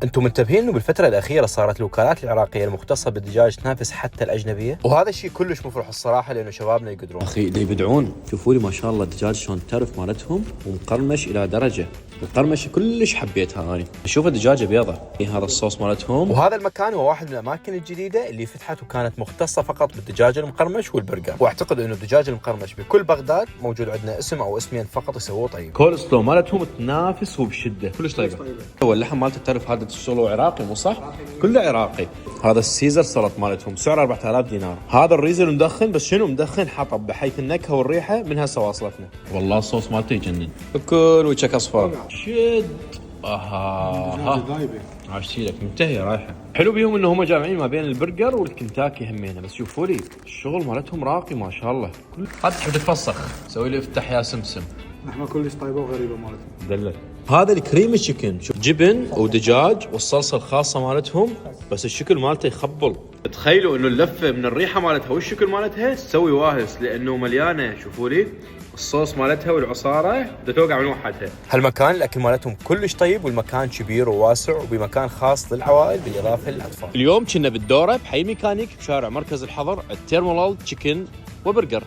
انتم منتبهين انه بالفترة الأخيرة صارت الوكالات العراقية المختصة بالدجاج تنافس حتى الأجنبية؟ وهذا الشيء كلش مفرح الصراحة لأنه شبابنا يقدرون. اخي اللي يبدعون، شوفوا لي ما شاء الله الدجاج شلون الترف مالتهم ومقرمش الى درجه. القرمشه كلش حبيتها اني. شوف الدجاجه بيضة، هذا الصوص مالتهم. وهذا المكان هو واحد من الأماكن الجديدة اللي فتحت وكانت مختصة فقط بالدجاج المقرمش والبرجر، واعتقد انه الدجاج المقرمش بكل بغداد موجود عندنا اسم او اسمين فقط يسووه طيب. كول سلو مالتهم تنافس وبشده، كلش طيبه. هو اللحم مالته تعرف هذا تشتغلوا عراقي مو صح؟ كله عراقي. هذا السيزر سلط مالتهم سعره 4000 دينار. هذا الريزل مدخن، بس شنو مدخن حطب بحيث النكهه والريحه من هسه واصلتنا. والله الصوص مالته يجنن. كل وجهك اصفر. شد عاشتي لك منتهيه رايحه. حلو بيهم انه هم جامعين ما بين البرجر والكنتاكي همينه. بس شوفوا لي الشغل مالتهم راقي ما شاء الله. هذا تحب تتفسخ سوي لي افتح يا سمسم. لحمه كلش طيبه وغريبه مالتهم. دلل. هذا الكريم تشيكن، شوف جبن ودجاج والصلصه الخاصه مالتهم، بس الشكل مالته يخبل. تخيلوا انه اللفه من الريحه مالتها والشكل مالتها تسوي واهس، لانه مليانه. شوفوا لي الصوص مالتها والعصاره بدها توقع من وحدها. هالمكان الاكل مالتهم كلش طيب، والمكان كبير وواسع وبمكان خاص للعوائل بالاضافه للاطفال. اليوم كنا بالدوره بحي ميكانيك بشارع مركز الحضر، التيرمولال تشيكن وبرجر.